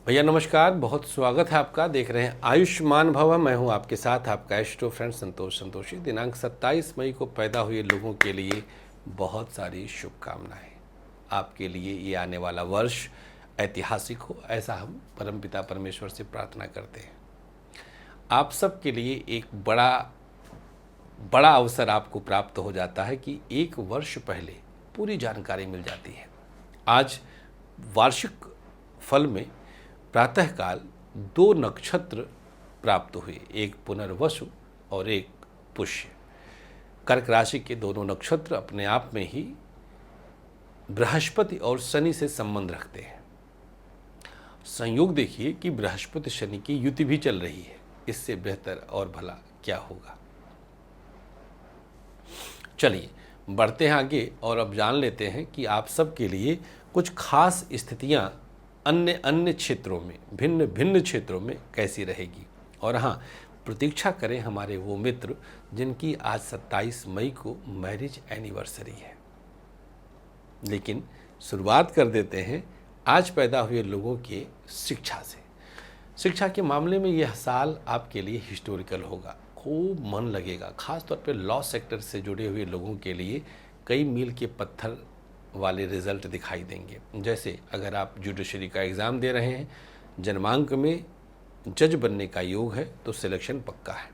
भैया नमस्कार, बहुत स्वागत है आपका। देख रहे हैं आयुष्मान भव। मैं हूं आपके साथ आपका एस्ट्रो फ्रेंड संतोष संतोषी। दिनांक 27 मई को पैदा हुए लोगों के लिए बहुत सारी शुभकामनाएं। आपके लिए ये आने वाला वर्ष ऐतिहासिक हो, ऐसा हम परमपिता परमेश्वर से प्रार्थना करते हैं। आप सब के लिए एक बड़ा बड़ा अवसर आपको प्राप्त हो जाता है कि एक वर्ष पहले पूरी जानकारी मिल जाती है। आज वार्षिक फल में प्रातःकाल 2 नक्षत्र प्राप्त हुए, एक पुनर्वसु और एक पुष्य। कर्क राशि के दोनों नक्षत्र अपने आप में ही बृहस्पति और शनि से संबंध रखते हैं। संयोग देखिए कि बृहस्पति शनि की युति भी चल रही है। इससे बेहतर और भला क्या होगा। चलिए बढ़ते हैं आगे और अब जान लेते हैं कि आप सब के लिए कुछ खास स्थितियां अन्य अन्य क्षेत्रों में, भिन्न भिन्न क्षेत्रों में कैसी रहेगी। और हाँ, प्रतीक्षा करें हमारे वो मित्र जिनकी आज 27 मई को मैरिज एनिवर्सरी है। लेकिन शुरुआत कर देते हैं आज पैदा हुए लोगों के शिक्षा से। शिक्षा के मामले में यह साल आपके लिए हिस्टोरिकल होगा। खूब मन लगेगा, खास तौर पे लॉ सेक्टर से जुड़े हुए लोगों के लिए कई मील के पत्थर वाले रिजल्ट दिखाई देंगे। जैसे अगर आप जुडिशरी का एग्ज़ाम दे रहे हैं, जन्मांक में जज बनने का योग है तो सिलेक्शन पक्का है।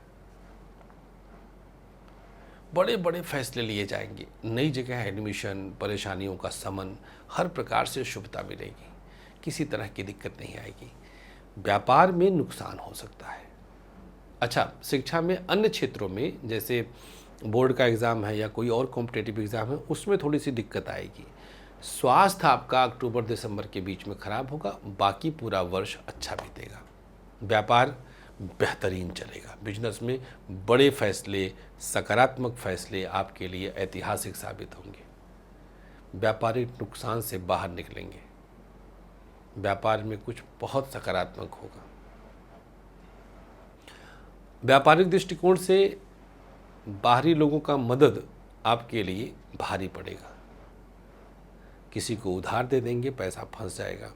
बड़े बड़े फैसले लिए जाएंगे, नई जगह एडमिशन, परेशानियों का समन, हर प्रकार से शुभता मिलेगी, किसी तरह की दिक्कत नहीं आएगी। व्यापार में नुकसान हो सकता है। अच्छा, शिक्षा में अन्य क्षेत्रों में जैसे बोर्ड का एग्ज़ाम है या कोई और कॉम्पिटेटिव एग्ज़ाम है, उसमें थोड़ी सी दिक्कत आएगी। स्वास्थ्य आपका अक्टूबर दिसंबर के बीच में खराब होगा, बाकी पूरा वर्ष अच्छा बीतेगा। व्यापार बेहतरीन चलेगा। बिजनेस में बड़े फैसले, सकारात्मक फैसले आपके लिए ऐतिहासिक साबित होंगे। व्यापारिक नुकसान से बाहर निकलेंगे। व्यापार में कुछ बहुत सकारात्मक होगा। व्यापारिक दृष्टिकोण से बाहरी लोगों का मदद आपके लिए भारी पड़ेगा। किसी को उधार दे देंगे, पैसा फंस जाएगा।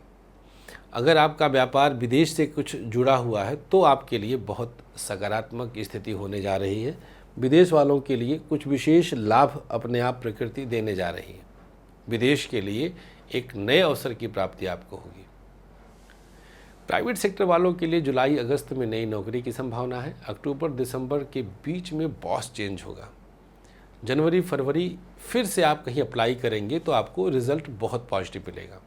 अगर आपका व्यापार विदेश से कुछ जुड़ा हुआ है तो आपके लिए बहुत सकारात्मक स्थिति होने जा रही है। विदेश वालों के लिए कुछ विशेष लाभ अपने आप प्रकृति देने जा रही है। विदेश के लिए एक नए अवसर की प्राप्ति आपको होगी। प्राइवेट सेक्टर वालों के लिए जुलाई अगस्त में नई नौकरी की संभावना है। अक्टूबर दिसंबर के बीच में बॉस चेंज होगा। जनवरी फरवरी फिर से आप कहीं अप्लाई करेंगे तो आपको रिजल्ट बहुत पॉजिटिव मिलेगा।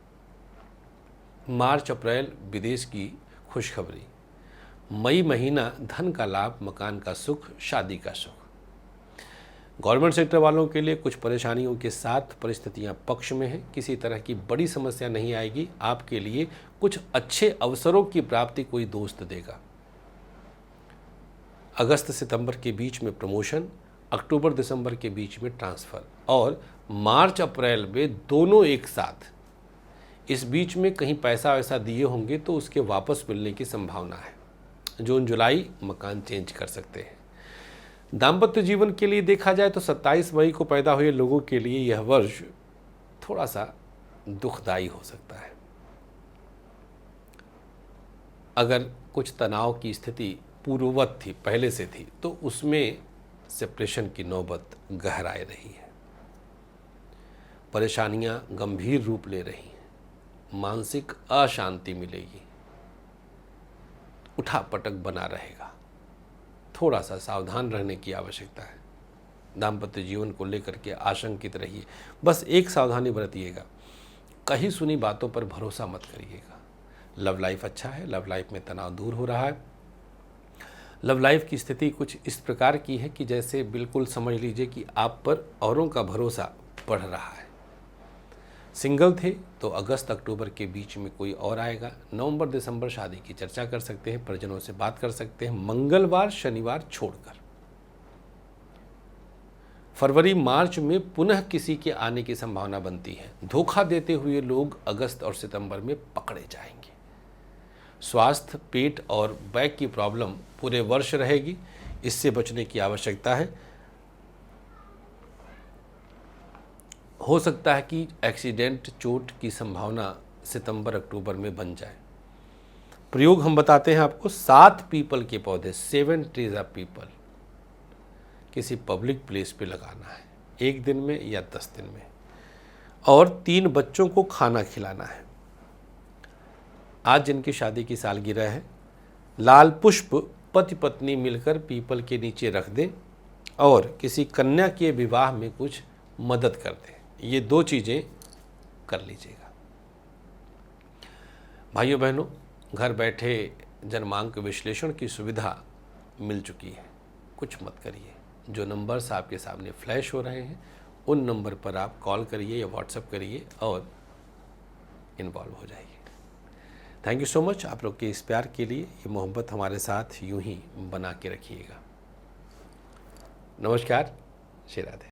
मार्च अप्रैल विदेश की खुशखबरी। मई महीना धन का लाभ, मकान का सुख, शादी का सुख। गवर्नमेंट सेक्टर वालों के लिए कुछ परेशानियों के साथ परिस्थितियां पक्ष में हैं। किसी तरह की बड़ी समस्या नहीं आएगी। आपके लिए कुछ अच्छे अवसरों की प्राप्ति कोई दोस्त देगा। अगस्त सितंबर के बीच में प्रमोशन, अक्टूबर दिसंबर के बीच में ट्रांसफ़र और मार्च अप्रैल में दोनों एक साथ। इस बीच में कहीं पैसा वैसा दिए होंगे तो उसके वापस मिलने की संभावना है। जून जुलाई मकान चेंज कर सकते हैं। दाम्पत्य जीवन के लिए देखा जाए तो 27 मई को पैदा हुए लोगों के लिए यह वर्ष थोड़ा सा दुखदायी हो सकता है। अगर कुछ तनाव की स्थिति पूर्ववत थी, पहले से थी, तो उसमें सेपरेशन की नौबत गहराए रही है। परेशानियां गंभीर रूप ले रही हैं। मानसिक अशांति मिलेगी। उठापटक बना रहेगा। थोड़ा सा सावधान रहने की आवश्यकता है। दाम्पत्य जीवन को लेकर के आशंकित रहिए। बस एक सावधानी बरतिएगा, कहीं सुनी बातों पर भरोसा मत करिएगा। लव लाइफ अच्छा है। लव लाइफ में तनाव दूर हो रहा है। लव लाइफ की स्थिति कुछ इस प्रकार की है कि जैसे बिल्कुल समझ लीजिए कि आप पर औरों का भरोसा बढ़ रहा है। सिंगल थे तो अगस्त अक्टूबर के बीच में कोई और आएगा। नवंबर दिसंबर शादी की चर्चा कर सकते हैं, परिजनों से बात कर सकते हैं, मंगलवार शनिवार छोड़कर। फरवरी मार्च में पुनः किसी के आने की संभावना बनती है। धोखा देते हुए लोग अगस्त और सितंबर में पकड़े जाएंगे। स्वास्थ्य, पेट और बैक की प्रॉब्लम पूरे वर्ष रहेगी। इससे बचने की आवश्यकता है। हो सकता है कि एक्सीडेंट, चोट की संभावना सितंबर अक्टूबर में बन जाए। प्रयोग हम बताते हैं आपको, 7 पीपल के पौधे, 7 ट्रीज ऑफ पीपल किसी पब्लिक प्लेस पे लगाना है, 1 दिन में या 10 दिन में, और 3 बच्चों को खाना खिलाना है। आज जिनकी शादी की सालगिरह है, लाल पुष्प पति पत्नी मिलकर पीपल के नीचे रख दें और किसी कन्या के विवाह में कुछ मदद कर दें। ये 2 चीज़ें कर लीजिएगा। भाइयों बहनों, घर बैठे जन्मांक विश्लेषण की सुविधा मिल चुकी है, कुछ मत करिए। जो नंबर्स आपके सामने फ्लैश हो रहे हैं उन नंबर पर आप कॉल करिए या व्हाट्सएप करिए और इन्वॉल्व हो जाइए। थैंक यू सो मच आप लोग के इस प्यार के लिए। ये मोहब्बत हमारे साथ यूं ही बना के रखिएगा। नमस्कार, श्री राधे।